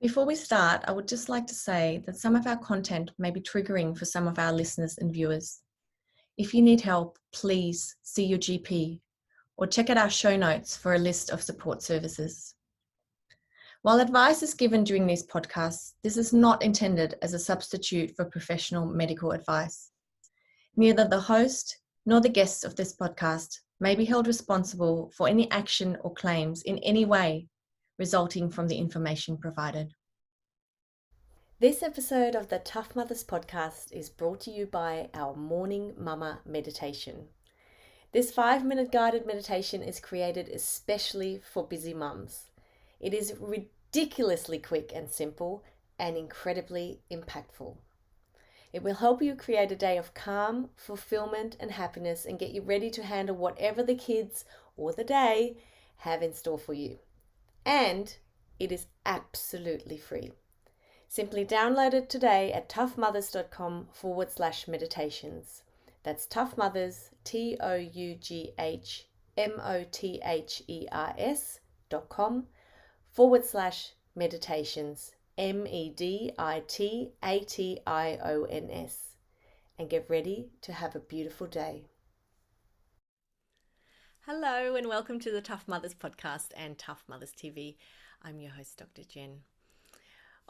Before we start, I would just like to say that some of our content may be triggering for some of our listeners and viewers. If you need help, please see your GP or check out our show notes for a list of support services. While advice is given during these podcasts, this is not intended as a substitute for professional medical advice. Neither the host nor the guests of this podcast may be held responsible for any action or claims in any way resulting from the information provided. This episode of the Tough Mothers podcast is brought to you by our Morning Mama Meditation. This 5-minute guided meditation is created especially for busy mums. It is ridiculously quick and simple and incredibly impactful. It will help you create a day of calm, fulfillment, and happiness and get you ready to handle whatever the kids or the day have in store for you. And it is absolutely free. Simply download it today at toughmothers.com/meditations. That's Toughmothers, TOUGHMOTHERS.com/meditations, MEDITATIONS, and get ready to have a beautiful day. Hello and welcome to the Tough Mothers podcast and Tough Mothers TV. I'm your host, Dr. Jen.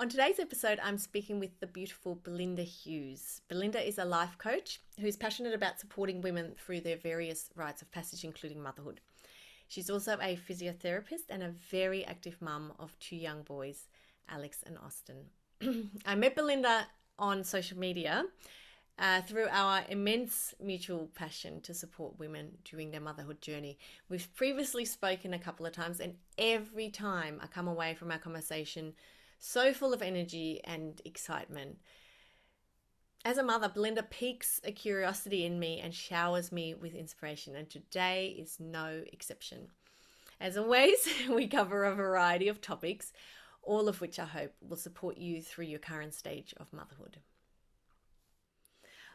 On today's episode, I'm speaking with the beautiful Belinda Hughes. Belinda is a life coach who's passionate about supporting women through their various rites of passage, including motherhood. She's also a physiotherapist and a very active mum of 2 young boys, Alex and Austin. I met Belinda on social media through our immense mutual passion to support women during their motherhood journey. We've previously spoken a couple of times, and every time I come away from our conversation so full of energy and excitement. As a mother, Belinda piques a curiosity in me and showers me with inspiration, and today is no exception. As always, we cover a variety of topics, all of which I hope will support you through your current stage of motherhood.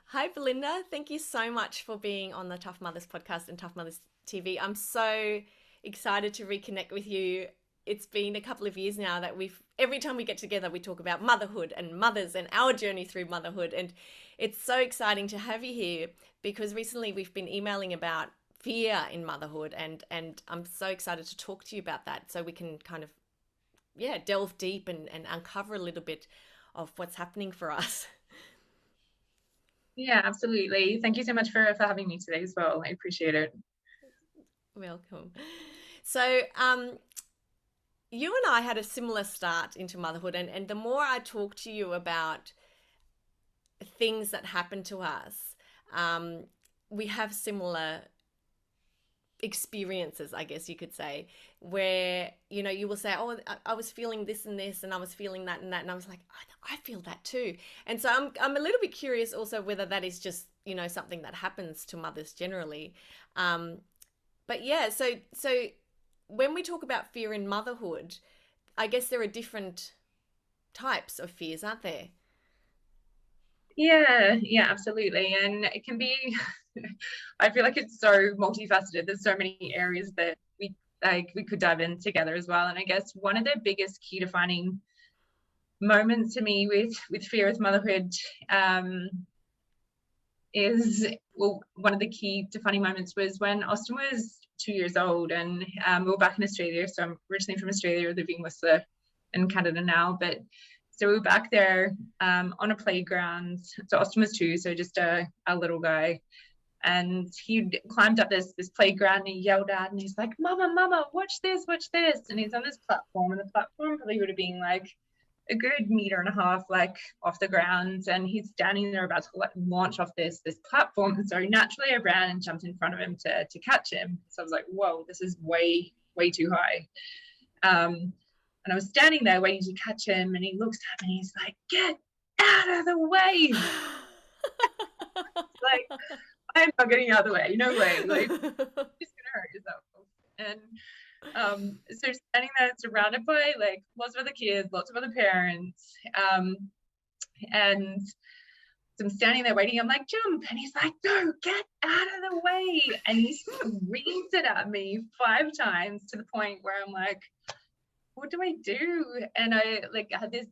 Hi, Belinda. Thank you so much for being on the Tough Mothers podcast and Tough Mothers TV. I'm so excited to reconnect with you. It's been a couple of years now that every time we get together, we talk about motherhood and mothers and our journey through motherhood. And it's so exciting to have you here because recently we've been emailing about fear in motherhood, and I'm so excited to talk to you about that so we can kind of, delve deep and uncover a little bit of what's happening for us. Yeah, absolutely. Thank you so much for having me today as well. I appreciate it. Welcome. So, you and I had a similar start into motherhood, and the more I talk to you about things that happen to us, we have similar experiences, I guess you could say, where, you will say, oh, I was feeling this and this, and I was feeling that and that, and I was like, I feel that too. And so I'm a little bit curious also whether that is just, something that happens to mothers generally. But yeah, so when we talk about fear in motherhood, I guess there are different types of fears, aren't there? Yeah, absolutely. And it can be, I feel like it's so multifaceted. There's so many areas that we could dive in together as well. And I guess one of the biggest key defining moments to me with fear with motherhood is, one of the key defining moments was when Austin was 2 years old, and we were back in Australia. So I'm originally from Australia, living in Canada now, but so we were back there on a playground. So Austin was 2, so just a little guy, and he climbed up this playground and he yelled out and he's like, mama, watch this, and he's on this platform, and the platform probably would have been like a good 1.5 meters like off the ground, and he's standing there about to launch off this platform. And so naturally I ran and jumped in front of him to catch him. So I was like, whoa, this is way too high. And I was standing there waiting to catch him, and he looks at me and he's like, get out of the way. Like, I'm not getting out of the way, no way, like, you're just gonna hurt yourself. And so standing there surrounded by like lots of other kids, lots of other parents, and so I'm standing there waiting. I'm like, jump, and he's like, no, get out of the way. And he screams it at me 5 times to the point where I'm like, what do I do? And I like had this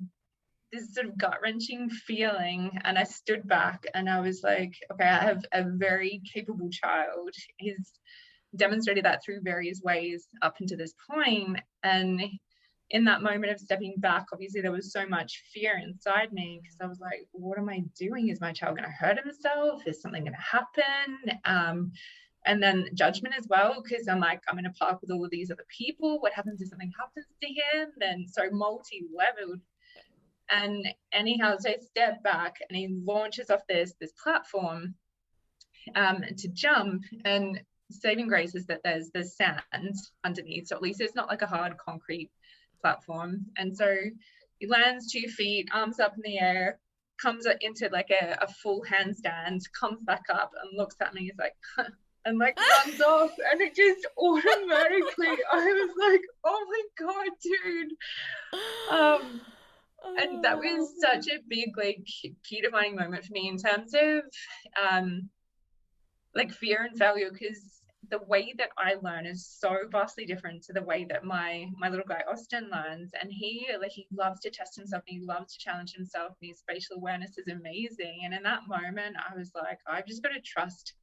sort of gut-wrenching feeling, and I stood back and I was like, okay, I have a very capable child. He's demonstrated that through various ways up until this point. And in that moment of stepping back, obviously there was so much fear inside me, because I was like, what am I doing? Is my child going to hurt himself? Is something going to happen? And then judgment as well, because I'm like, I'm in a park with all of these other people. What happens if something happens to him? Then so multi-leveled. And anyhow, so I step back and he launches off this platform to jump. And saving grace is that there's sand underneath, so at least it's not like a hard concrete platform. And so he lands 2 feet, arms up in the air, comes into like a full handstand, comes back up and looks at me. He's like, and like runs off. And it just automatically, I was like, oh my god, dude. And that was such a big, like, key defining moment for me in terms of like fear and failure, because the way that I learn is so vastly different to the way that my little guy Austin learns. And he loves to test himself, and he loves to challenge himself, and his spatial awareness is amazing. And in that moment I was like, I've just got to trust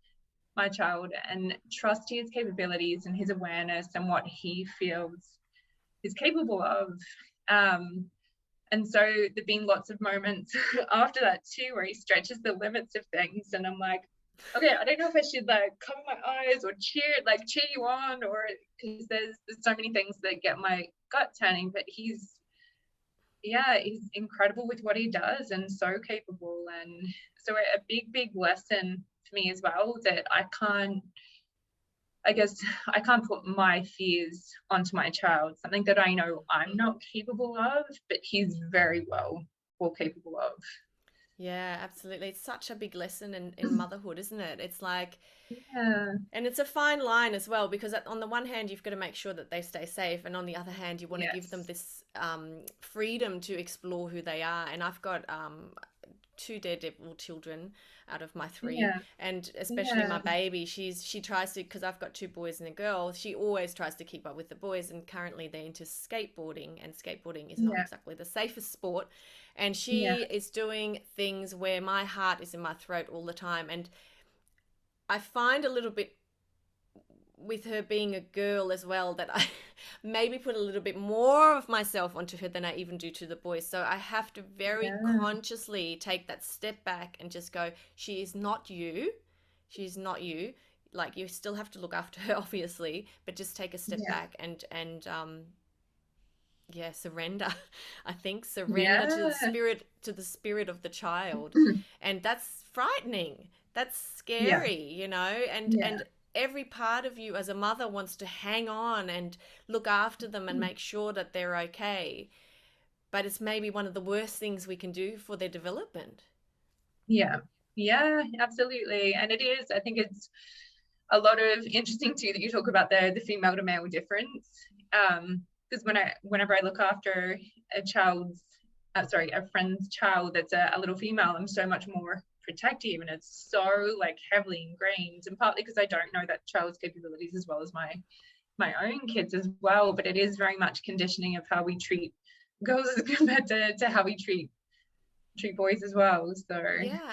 my child and trust his capabilities and his awareness and what he feels is capable of. And so there've been lots of moments after that too, where he stretches the limits of things, and I'm like, okay, I don't know if I should like cover my eyes or cheer you on, or because there's so many things that get my gut turning. But he's incredible with what he does and so capable. And so a big lesson for me as well, that I can't put my fears onto my child, something that I know I'm not capable of, but he's very well capable of. Yeah, absolutely. It's such a big lesson in motherhood, isn't it? It's like, Yeah. and it's a fine line as well, because on the one hand, you've got to make sure that they stay safe. And on the other hand, you want to give them this freedom to explore who they are. And I've got 2 daredevil children out of my 3, Yeah. and especially my baby, she tries to, because I've got 2 boys and a girl, she always tries to keep up with the boys, and currently they're into skateboarding, and skateboarding is not exactly the safest sport, and she is doing things where my heart is in my throat all the time. And I find a little bit with her being a girl as well, that I maybe put a little bit more of myself onto her than I even do to the boys. So I have to very consciously take that step back and just go, she is not you. She's not you. Like, you still have to look after her, obviously, but just take a step back and surrender. I think surrender to the spirit of the child. And that's frightening. That's scary, you know, and every part of you as a mother wants to hang on and look after them and make sure that they're okay. But it's maybe one of the worst things we can do for their development. Yeah, absolutely. And it is, I think it's a lot of interesting too that you talk about the female to male difference. Because whenever I look after a friend's child that's a little female, I'm so much more protective, and it's so like heavily ingrained, and partly because I don't know that child's capabilities as well as my own kids as well, but it is very much conditioning of how we treat girls as compared to how we treat boys as well. So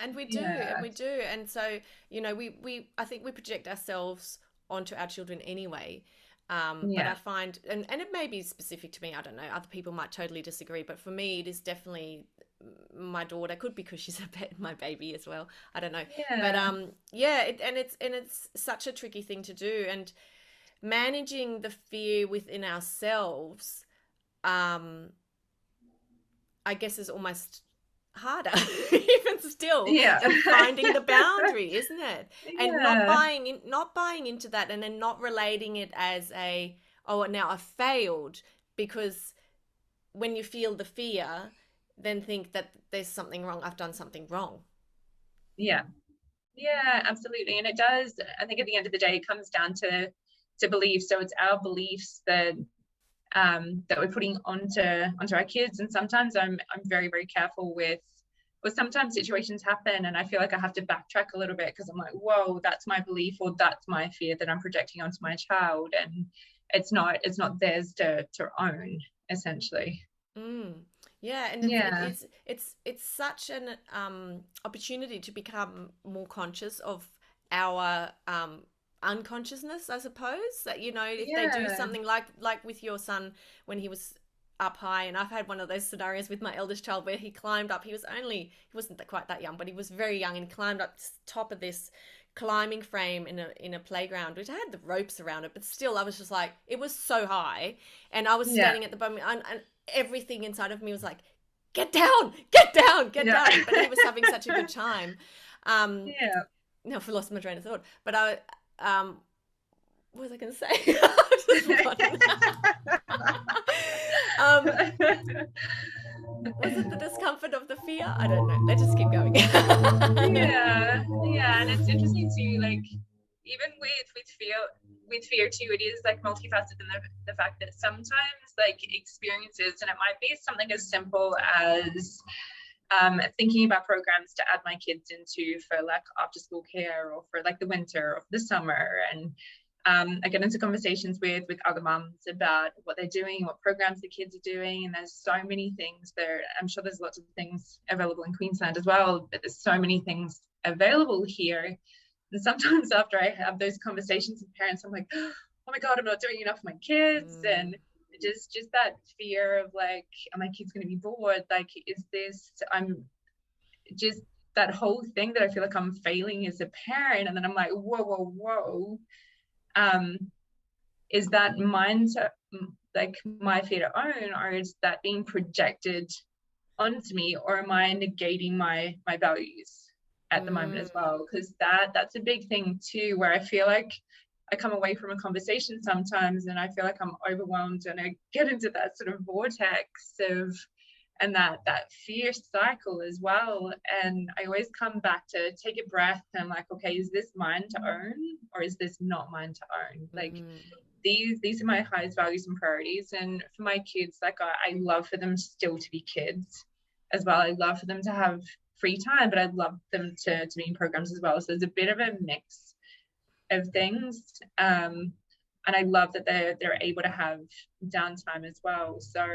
and we do. And so, you know, we I think we project ourselves onto our children anyway. But I find, and it may be specific to me, I don't know, other people might totally disagree, but for me it is definitely my daughter. Could be because she's my baby as well, I don't know. But it's such a tricky thing to do, and managing the fear within ourselves, I guess, is almost harder even still, than finding the boundary, isn't it? And not buying into that, and then not relating it as now I failed, because when you feel the fear, then think that there's something wrong, I've done something wrong. Yeah, absolutely. And it does, I think at the end of the day, it comes down to beliefs. So it's our beliefs that we're putting onto our kids. And sometimes I'm very, very careful with, or sometimes situations happen and I feel like I have to backtrack a little bit, because I'm like, whoa, that's my belief, or that's my fear that I'm projecting onto my child. And it's not theirs to own, essentially. Yeah, and Yeah. it's such an opportunity to become more conscious of our unconsciousness, I suppose. That, you know, if they do Yeah. something like with your son when he was up high, and I've had one of those scenarios with my eldest child where he climbed up. He wasn't quite that young, but he was very young, and climbed up to the top of this climbing frame in a playground, which had the ropes around it, but still I was just like, it was so high, and I was Yeah. standing at the bottom, and everything inside of me was like, get down, get down, get Yeah. down. But he was having such a good time. Yeah. Now I've lost my train of thought. But what was I going to say? I've just forgotten. Was it the discomfort of the fear? I don't know. Let's just keep going. Yeah, and it's interesting too, like even with fear too, it is like multifaceted in the fact that sometimes like experiences, and it might be something as simple as thinking about programs to add my kids into for like after school care, or for like the winter or for the summer, and I get into conversations with other mums about what they're doing, what programs the kids are doing, and there's so many things there. I'm sure there's lots of things available in Queensland as well, but there's so many things available here. And sometimes after I have those conversations with parents, I'm like, oh my God, I'm not doing enough for my kids. And just that fear of like, are my kids going to be bored? Like, is this, I'm just that whole thing that I feel like I'm failing as a parent. And then I'm like, whoa. Is that mine to, like, my fear to own, or is that being projected onto me, or am I negating my values at the moment as well? Because that's a big thing too, where I feel like I come away from a conversation sometimes and I feel like I'm overwhelmed, and I get into that sort of vortex of, and that fear cycle as well. And I always come back to take a breath and I'm like, okay, is this mine to own, or is this not mine to own? Like, these are my highest values and priorities. And for my kids, like I love for them still to be kids as well. I love for them to have free time, but I'd love them to be in programs as well. So there's a bit of a mix of things. And I love that they're able to have downtime as well. So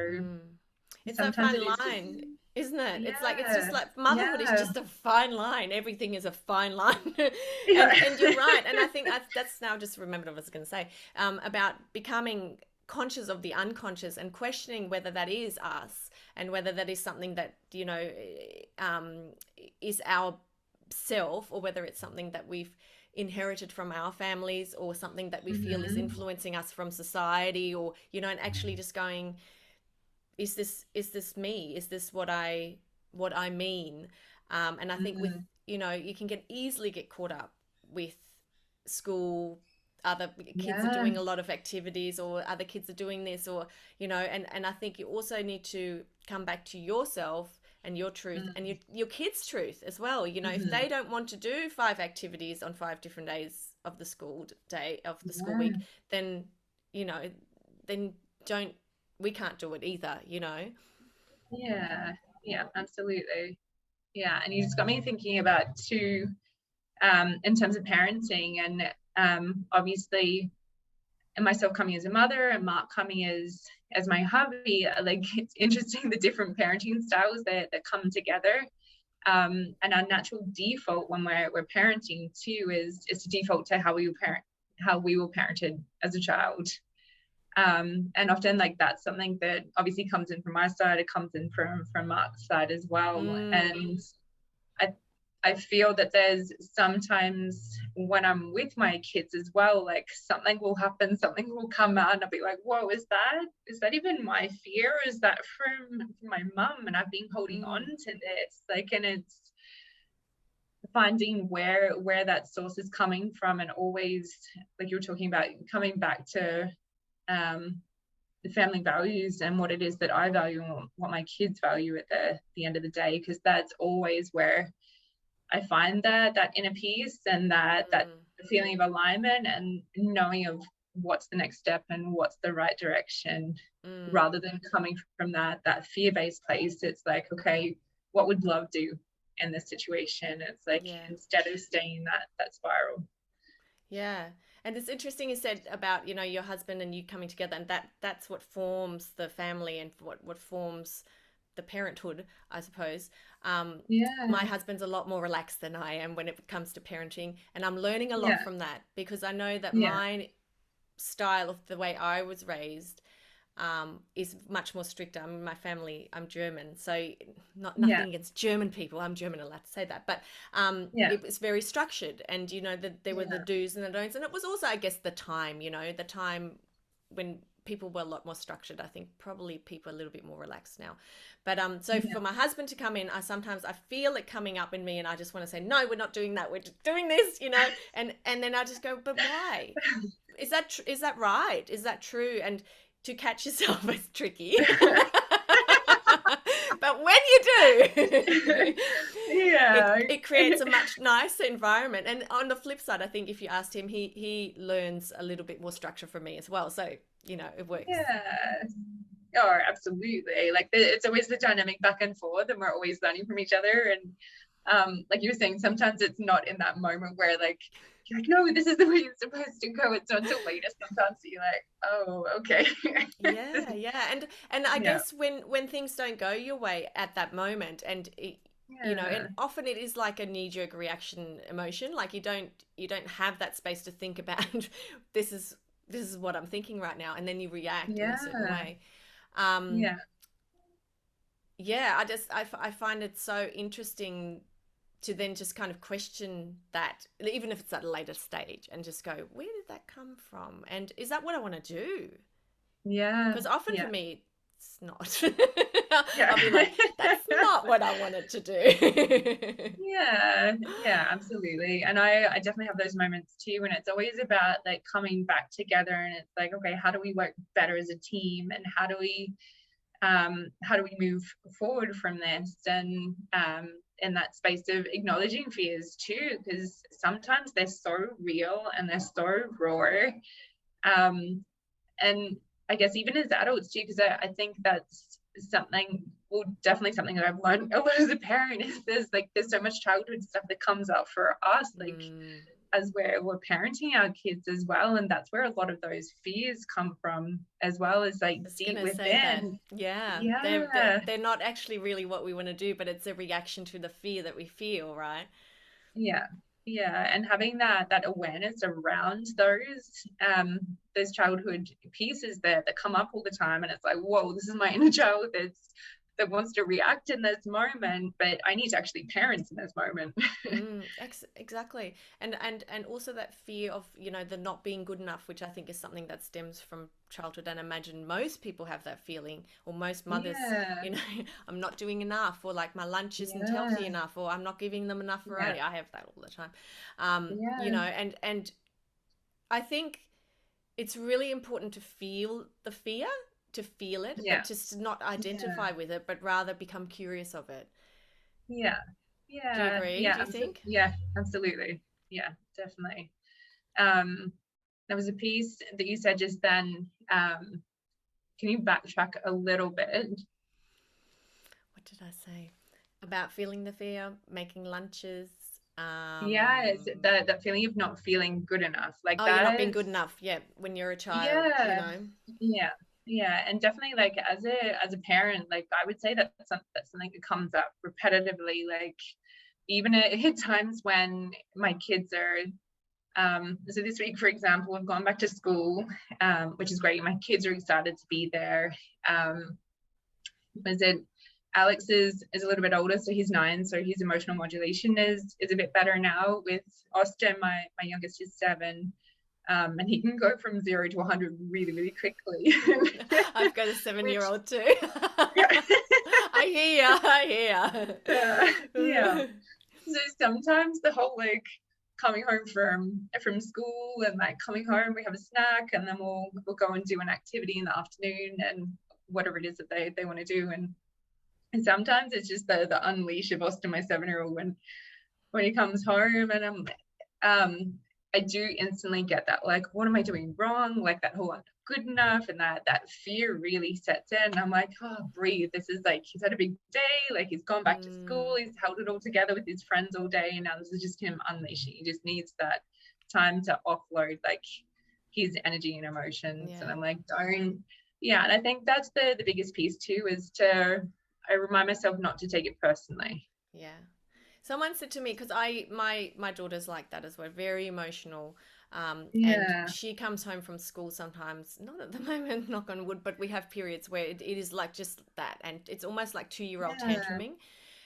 it's that fine line, isn't it? It's just like motherhood is just a fine line. Everything is a fine line. And you're right. And I think that's now just remembered what I was going to say about becoming conscious of the unconscious and questioning whether that is us, and whether that is something that, you know, is our self, or whether it's something that we've inherited from our families, or something that we feel is influencing us from society, or, you know, and actually just going, is this me? Is this what I mean? And I think with, you know, you can easily get caught up with school, other kids are doing a lot of activities, or other kids are doing this, or, you know, and I think you also need to come back to yourself and your truth, and your kids' truth as well. You know, if they don't want to do 5 activities on 5 different days of the school day, of the school week, then, you know, then we can't do it either, you know. Yeah, absolutely. Yeah, and you just got me thinking about too, in terms of parenting, and obviously, and myself coming as a mother, and Mark coming as my hubby. Like, it's interesting the different parenting styles that come together. And our natural default when we're parenting too is to default to how we were parented as a child. And often, like, that's something that obviously comes in from my side, it comes in from Mark's side as well. And I feel that there's sometimes when I'm with my kids as well, like, something will happen, something will come out, and I'll be like, whoa, is that even my fear, or is that from my mum, and I've been holding on to this, like, and it's finding where that source is coming from, and always, like you were talking about, coming back to the family values and what it is that I value and what my kids value at the end of the day, because that's always where I find that inner peace, and that feeling of alignment, and knowing of what's the next step and what's the right direction, rather than coming from that fear-based place. It's like, okay, what would love do in this situation? It's like, instead of staying in that spiral. Yeah. And it's interesting you said about, you know, your husband and you coming together, and that's what forms the family and what forms the parenthood, I suppose. My Yeah. husband's a lot more relaxed than I am when it comes to parenting, and I'm learning a lot Yeah. from that because I know that Yeah. my style of the way I was raised is much more stricter. I mean, my family, I'm German, so Yeah. nothing against German people. I'm German, allowed to say that, but Yeah. it was very structured, and you know, there were the Yeah. do's and the don'ts, and it was also, I guess, the time. You know, the time when people were a lot more structured. I think probably people are a little bit more relaxed now. But so Yeah. for my husband to come in, I feel it coming up in me, and I just want to say, no, we're not doing that. We're just doing this, you know. And then I just go, but why? Is that right? Is that true? And to catch yourself is tricky. But when you do, Yeah. it creates a much nicer environment. And on the flip side, I think if you asked him, he learns a little bit more structure from me as well. So, you know, it works. Yeah. Oh, absolutely. Like it's always the dynamic back and forth, and we're always learning from each other. And like you were saying, sometimes it's not in that moment where like you're like, no, this is the way it's supposed to go. It's not until later sometimes that you're like, oh, okay. Yeah. And I Yeah. guess when things don't go your way at that moment, and you know, and Yeah. often it is like a knee-jerk reaction emotion, like you don't have that space to think about this is what I'm thinking right now, and then you react in a certain Yeah. way. Um, Yeah. yeah, I find it so interesting to then just kind of question that, even if it's at a later stage, and just go, where did that come from? And is that what I want to do? Yeah. Because often for Yeah. me, it's not. Yeah. I'll be like, that's not what I wanted to do. Yeah, yeah, absolutely. And I definitely have those moments too, and it's always about like coming back together, and it's like, okay, how do we work better as a team, and how do we move forward from this? And in that space of acknowledging fears too, because sometimes they're so real and they're so raw. And I guess even as adults too, because I think that's something, well, definitely something that I've learned a lot as a parent, is there's so much childhood stuff that comes up for us, like as we're parenting our kids as well, and that's where a lot of those fears come from, as well as like Just deep gonna say that, within. yeah, Yeah. they're not actually really what we want to do, but it's a reaction to the fear that we feel, right? Yeah. Yeah, and having that awareness around those childhood pieces that come up all the time, and it's like, whoa, this is my inner child that wants to react in this moment, but I need to actually parent in this moment. Exactly. And also that fear of, you know, the not being good enough, which I think is something that stems from childhood, and I imagine most people have that feeling, or most mothers, Yeah. you know, I'm not doing enough, or like my lunch isn't healthy Yeah. enough, or I'm not giving them enough Yeah. variety. I have that all the time. You Yeah. know, and I think it's really important to feel the fear, to feel it, but Yeah. just not Yeah. identify with it, but rather become curious of it. Yeah. Do you Yeah. agree? Yeah. Do you think? Yeah, absolutely. Yeah, definitely. Um, there was a piece that you said just then. Can you backtrack a little bit? What did I say? About feeling the fear, making lunches. Yeah, it's that feeling of not feeling good enough, like Oh, you're not that being is. good enough. Yeah, when you're a child, you Yeah. know. Yeah. Yeah, and definitely like as a parent, like I would say that's something that comes up repetitively, like even at times when my kids are so this week, for example, we've gone back to school, which is great. My kids are excited to be there. Was it Alex is a little bit older, so he's 9, so his emotional modulation is a bit better now. With Austin, my youngest is 7, and he can go from 0 to 100 really, really quickly. I've got a 7-year-old too. Yeah. I hear you. I hear Yeah. you. So sometimes the whole like coming home from school, and like coming home, we have a snack, and then we'll go and do an activity in the afternoon, and whatever it is that they want to do. And sometimes it's just the unleash of Austin, my 7-year-old, when he comes home, and I do instantly get that, like, what am I doing wrong? Like that whole I'm not good enough, and that fear really sets in. I'm like, oh, breathe. This is like, he's had a big day, like he's gone back to school, he's held it all together with his friends all day, and now this is just him unleashing. He just needs that time to offload like his energy and emotions. And I'm like, don't. Yeah, and I think that's the biggest piece too, is I remind myself not to take it personally. Yeah. Someone said to me, because my daughter's like that as well, very emotional. And she comes home from school sometimes, not at the moment, knock on wood, but we have periods where it is like just that. And it's almost like 2-year-old tantruming.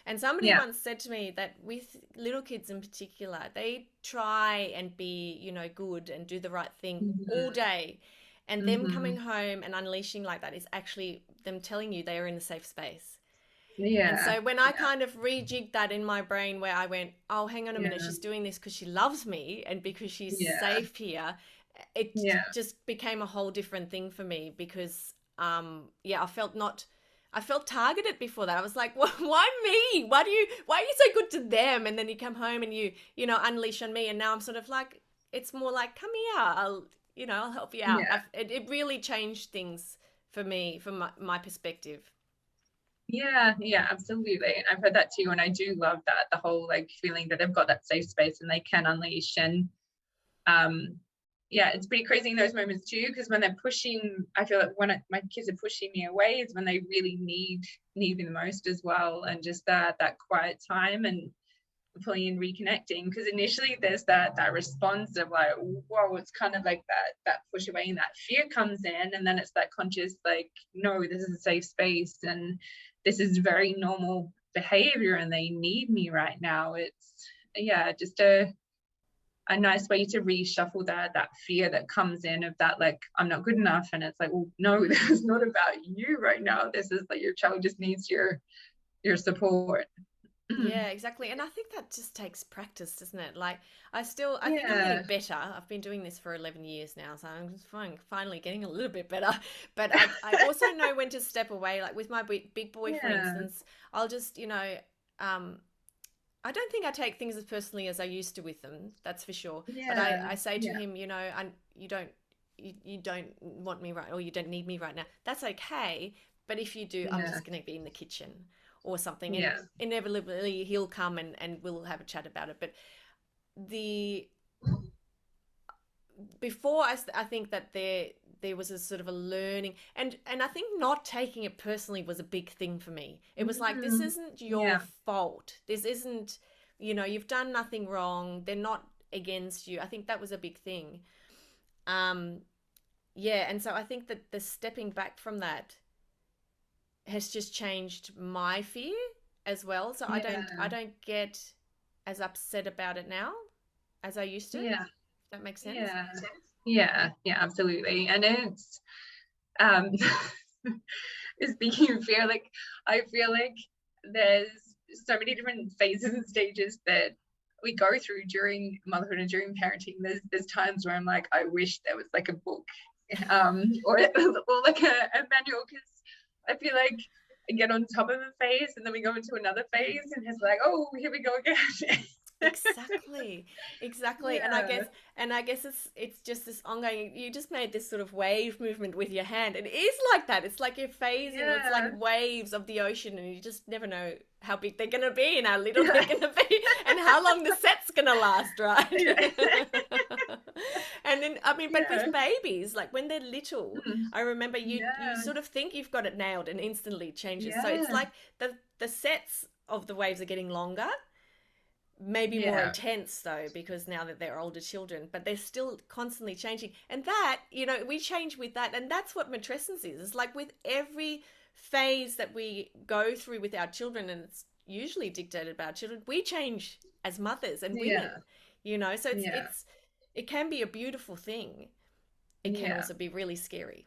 And somebody once said to me that with little kids in particular, they try and be, you know, good and do the right thing all day. And them coming home and unleashing like that is actually them telling you they are in a safe space. And so when I kind of rejigged that in my brain, where I went, oh, hang on a minute, she's doing this because she loves me and because she's safe here, it just became a whole different thing for me, because I felt targeted before that. I was like, well, why me? Why are you so good to them? And then you come home and you unleash on me, and now I'm sort of like, it's more like, come here, I'll help you out. It really changed things for me, from my perspective. Yeah, absolutely. And I've heard that too, and I do love that, the whole like feeling that they've got that safe space and they can unleash. And it's pretty crazy in those moments too, because when they're pushing, I feel like when my kids are pushing me away is when they really need me the most as well. And just that quiet time and pulling and reconnecting, because initially there's that response of like, whoa, it's kind of like that push away, and that fear comes in, and then it's that conscious like, no, this is a safe space and this is very normal behavior and they need me right now. It's just a nice way to reshuffle that fear that comes in of that, like, I'm not good enough. And it's like, well, no, this is not about you right now. This is like, your child just needs your support. Yeah, exactly. And I think that just takes practice, doesn't it? Like, I think I'm getting better. I've been doing this for 11 years now, so I'm finally getting a little bit better. But I also know when to step away. Like with my big boy, for instance, I'll just, I don't think I take things as personally as I used to with them. That's for sure. But I say to him, you don't want me right, or you don't need me right now. That's okay. But if you do, I'm just going to be in the kitchen or something, and inevitably he'll come and we'll have a chat about it. But before I think that there was a sort of a learning, and I think not taking it personally was a big thing for me. It was like, this isn't your fault. This isn't, you've done nothing wrong. They're not against you. I think that was a big thing. And so I think that the stepping back from that has just changed my fear as well. So I don't get as upset about it now as I used to. If that makes sense. Yeah, absolutely. And it's speaking of fear, like, I feel like there's so many different phases and stages that we go through during motherhood and during parenting. There's times where I'm like, I wish there was like a book or like a manual, because I feel like I get on top of a phase and then we go into another phase and it's like, oh, here we go again. Exactly. And I guess it's just this ongoing, you just made this sort of wave movement with your hand. It is like that. It's like you're phasing. It's like waves of the ocean, and you just never know how big they're going to be and how little they're going to be and how long the set's going to last, right? And then, but with babies, like when they're little, I remember you sort of think you've got it nailed and instantly changes. So it's like the sets of the waves are getting longer, maybe more intense though, because now that they're older children, but they're still constantly changing. And that, we change with that. And that's what matrescence is. It's like with every phase that we go through with our children, and it's usually dictated by our children, we change as mothers and women, so it can be a beautiful thing. It can also be really scary.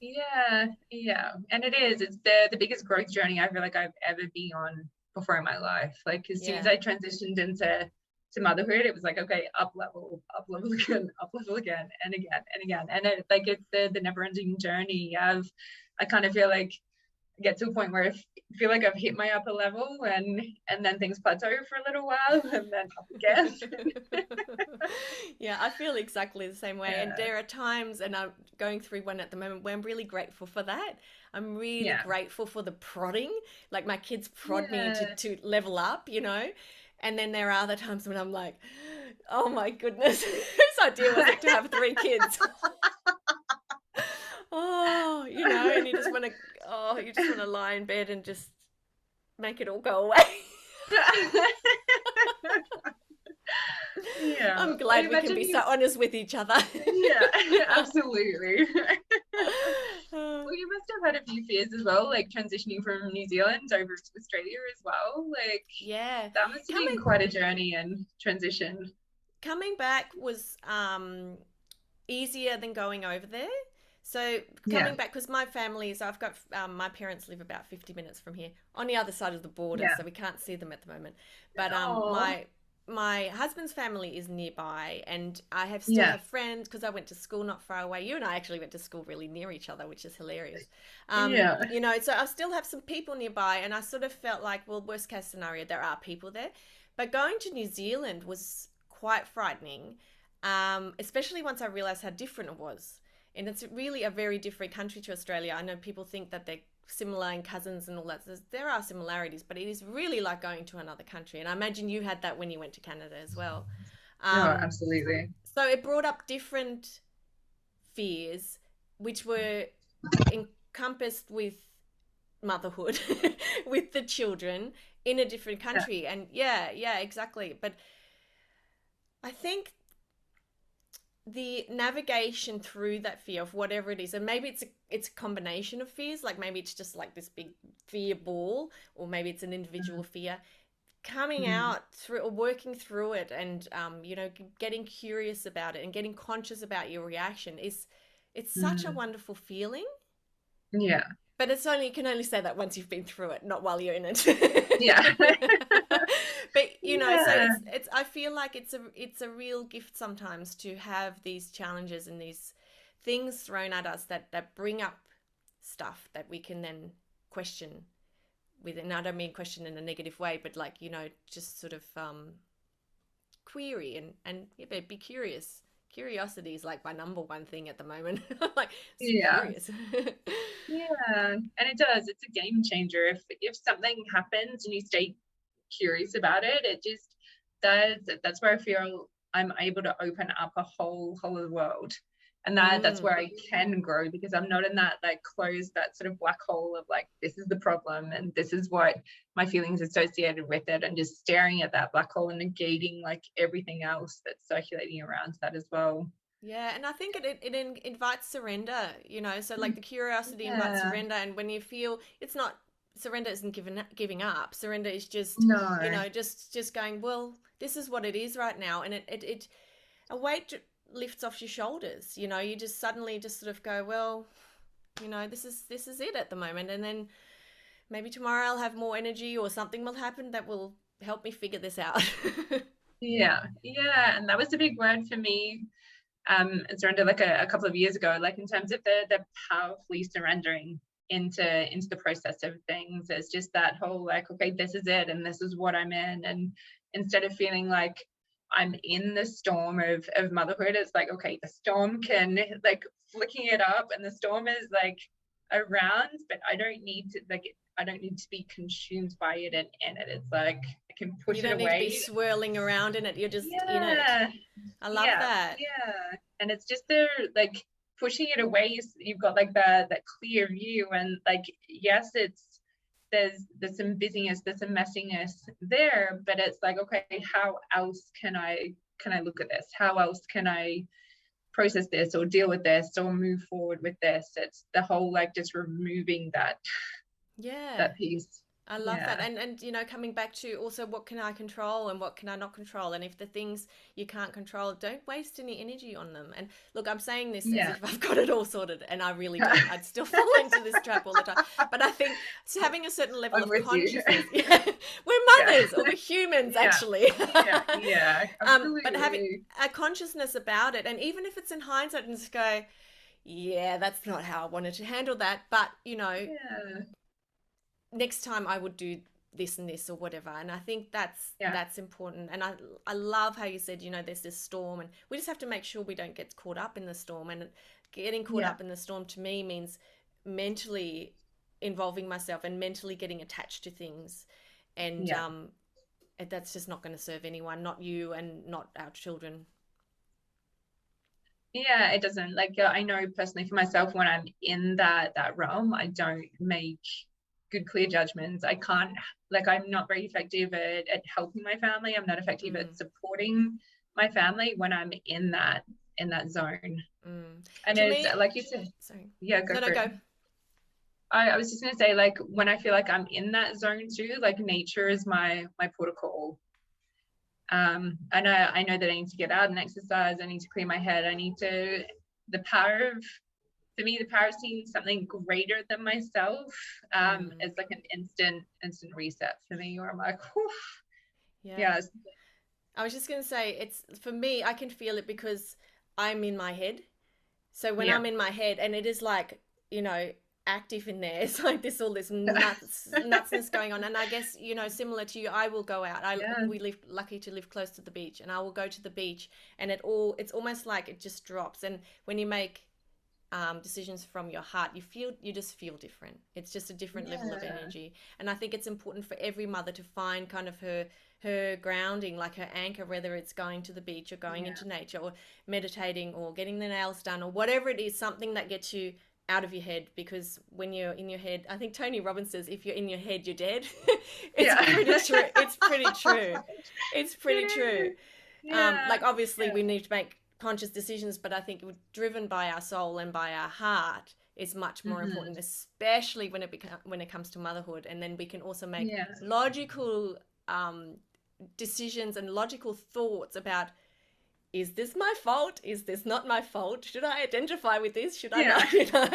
And it is, it's the biggest growth journey I feel like I've ever been on before in my life. Like, as soon as I transitioned into motherhood, it was like, okay, up level again, and again, and it's the never-ending journey of, I kind of feel like I get to a point where I feel like I've hit my upper level, and then things plateau for a little while and then up again. I feel exactly the same way. And there are times, and I'm going through one at the moment, where I'm really grateful for that. I'm really grateful for the prodding, like my kids prod me to level up, And then there are other times when I'm like, oh my goodness, whose idea was it to have 3 kids? Oh, and you just want to lie in bed and just make it all go away. Yeah, I'm glad we can be so honest with each other. Yeah, absolutely. Well, you must have had a few fears as well, like transitioning from New Zealand over to Australia as well. Like, yeah, that must have been quite a journey and transition. Coming back was easier than going over there. So coming back, because my family is, I've got my parents live about 50 minutes from here on the other side of the border, so we can't see them at the moment. But my husband's family is nearby, and I still have friends because I went to school not far away. You and I actually went to school really near each other, which is hilarious. So I still have some people nearby, and I sort of felt like, well, worst case scenario, there are people there. But going to New Zealand was quite frightening, especially once I realized how different it was. And it's really a very different country to Australia. I know people think that they're similar and cousins and all that. There are similarities, but it is really like going to another country. And I imagine you had that when you went to Canada as well. Absolutely. So it brought up different fears, which were encompassed with motherhood, with the children in a different country. And yeah, exactly. But I think the navigation through that fear of whatever it is, and maybe it's a combination of fears, like maybe it's just like this big fear ball, or maybe it's an individual fear, coming out through or working through it, and getting curious about it and getting conscious about your reaction it's such a wonderful feeling. Yeah. But you can only say that once you've been through it, not while you're in it. Yeah. But so it's I feel like it's a real gift sometimes to have these challenges and these things thrown at us that bring up stuff that we can then question with. And I don't mean question in a negative way, but like, just sort of query and be curious. Curiosity is like my number one thing at the moment. I'm like, curious. Yeah, and it does. It's a game changer. If something happens and you stay curious about it, it just that's where I feel I'm able to open up a whole other world. And that's where I can grow, because I'm not in that like closed, that sort of black hole of like, this is the problem and this is what my feelings associated with it, and just staring at that black hole and negating like everything else that's circulating around that as well. Yeah, and I think it invites surrender, so like the curiosity invites surrender. And when you feel it's not, surrender isn't giving up. Surrender is just, just going, well, this is what it is right now. And it a weight lifts off your shoulders, you just suddenly just sort of go, well, this is it at the moment. And then maybe tomorrow I'll have more energy, or something will happen that will help me figure this out. Yeah. And that was a big word for me. Surrender, like a couple of years ago, like in terms of the powerfully surrendering into the process of things. It's just that whole like, okay, this is it and this is what I'm in. And instead of feeling like I'm in the storm of motherhood, it's like, okay, the storm can like flicking it up, and the storm is like around, but I don't need to be consumed by it and in it. It's like I can push it away. You don't need to be swirling around in it. You're just in it. I love that. Yeah. And it's just the like pushing it away. You've got like that clear view, and like, yes, there's some busyness, there's some messiness there, but it's like, okay, how else can I look at this? How else can I process this or deal with this or move forward with this? It's the whole like just removing that piece. I love that. And coming back to also, what can I control and what can I not control? And if the things you can't control, don't waste any energy on them. And look, I'm saying this as if I've got it all sorted, and I really don't. I'd still fall into this trap all the time. But I think it's having a certain level of consciousness. We're mothers, or we're humans, actually. Absolutely. But having a consciousness about it, and even if it's in hindsight, and just go, yeah, that's not how I wanted to handle that. But, next time I would do this and this or whatever. And I think that's important. And I love how you said, there's this storm, and we just have to make sure we don't get caught up in the storm. And getting caught up in the storm to me means mentally involving myself and mentally getting attached to things, and that's just not going to serve anyone, not you and not our children. Yeah, it doesn't. Like, I know personally for myself, when I'm in that realm, I don't make good, clear judgments. I can't, like, I'm not very effective at helping my family. I'm not effective at supporting my family when I'm in that zone. And to it's me, like you said, sorry, yeah, go for it. Go. I was just gonna say, like, when I feel like I'm in that zone too, like, nature is my port of call. And I know that I need to get out and exercise. I need to clear my head. I need to, for me, the power of seeing something greater than myself is like an instant reset for me, where I'm like, whew. Yeah. I was just going to say, it's, for me, I can feel it because I'm in my head. So when I'm in my head, and it is like, you know, active in there, it's like all this nutsness going on. And I guess, you know, similar to you, I will go out. We live lucky to live close to the beach, and I will go to the beach, and it's almost like it just drops. And when you make decisions from your heart, you just feel different. It's just a different level of energy. And I think it's important for every mother to find kind of her grounding, like her anchor, whether it's going to the beach or going into nature or meditating or getting the nails done or whatever it is, something that gets you out of your head. Because when you're in your head, I think Tony Robbins says, if you're in your head, you're dead. Pretty true. It's pretty true. It's pretty true. Like, obviously we need to make conscious decisions, but I think driven by our soul and by our heart is much more important, especially when it comes to motherhood. And then we can also make logical decisions and logical thoughts about, is this my fault? Is this not my fault? Should I identify with this? Should I not? You know?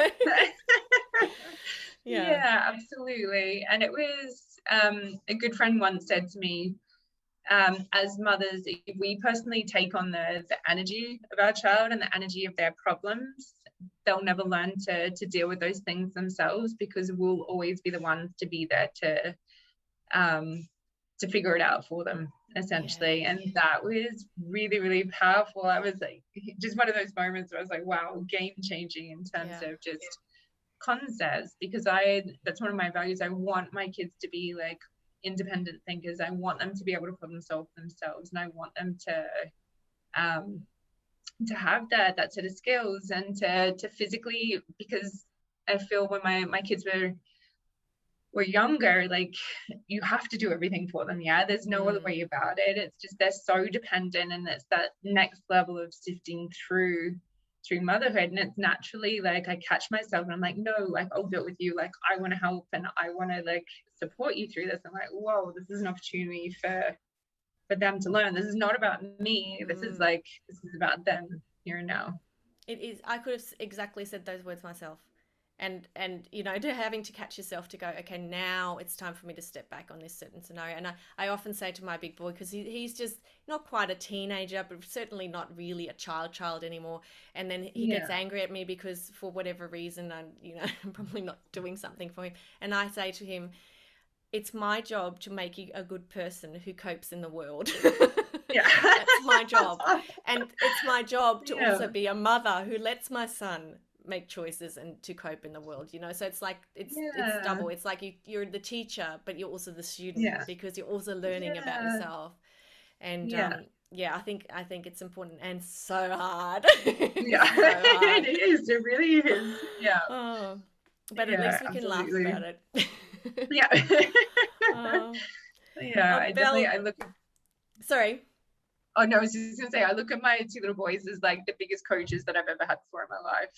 Yeah, absolutely. And it was a good friend once said to me, as mothers, if we personally take on the energy of our child and the energy of their problems, they'll never learn to deal with those things themselves, because we'll always be the ones to be there to figure it out for them, essentially. And that was really, really powerful. I was like, just one of those moments where I was like, wow, game changing in terms of just concepts, because that's one of my values. I want my kids to be like independent thinkers. I want them to be able to problem solve themselves, and I want them to have that set of skills, and to physically, because I feel when my kids were younger, like, you have to do everything for them. There's no other way about it. It's just they're so dependent, and it's that next level of sifting through motherhood. And it's naturally like I catch myself and I'm like, no, like, I'll do it with you. Like, I want to help and I want to like support you through this. I'm like, whoa, this is an opportunity for them to learn. This is not about me. This is about them here and now. It is. I could have exactly said those words myself. And you know, having to catch yourself to go, okay, now it's time for me to step back on this certain scenario. And I often say to my big boy, because he's just not quite a teenager, but certainly not really a child anymore. And then he gets angry at me because for whatever reason, I'm probably not doing something for him. And I say to him, it's my job to make you a good person who copes in the world. That's my job. And it's my job to also be a mother who lets my son make choices and to cope in the world, you know. So it's like it's double. It's like you're the teacher, but you're also the student, because you're also learning about yourself. And I think it's important and so hard. It is. It really is. But at least we can laugh about it. I look at... Sorry. Oh no, I was just gonna say, I look at my two little boys as like the biggest coaches that I've ever had before in my life.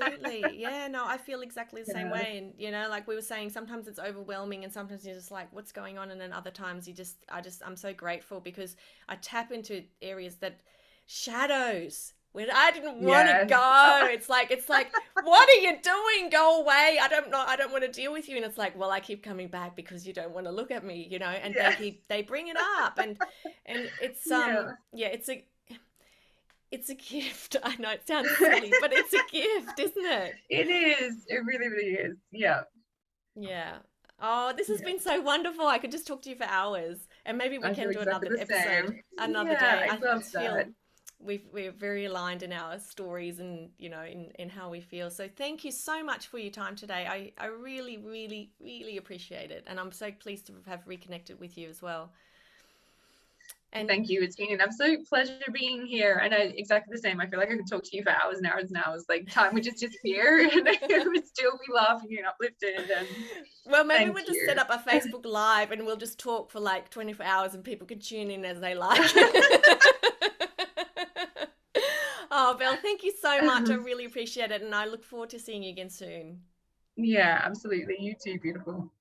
Absolutely. Yeah, no, I feel exactly the same way. And you know, like we were saying, sometimes it's overwhelming and sometimes you're just like, what's going on? And then other times I'm so grateful because I tap into areas that shadows when I didn't want to go. It's like, what are you doing? Go away. I don't want to deal with you. And it's like, well, I keep coming back because you don't want to look at me, you know, and they bring it up and it's, it's a gift. I know it sounds silly, but it's a gift, isn't it? It is. It really, really is. Yeah. Yeah. Oh, this has been so wonderful. I could just talk to you for hours, and maybe we can do another episode another day. I feel we're very aligned in our stories and, you know, in how we feel. So thank you so much for your time today. I really, really, really appreciate it. And I'm so pleased to have reconnected with you as well. And thank you. It's been an absolute pleasure being here. I know exactly the same. I feel like I could talk to you for hours and hours and hours. Like time would just disappear and I would still be laughing and uplifted. And well, maybe we'll just set up a Facebook Live and we'll just talk for like 24 hours and people can tune in as they like. Oh, Belle, thank you so much. I really appreciate it. And I look forward to seeing you again soon. Yeah, absolutely. You too. Beautiful.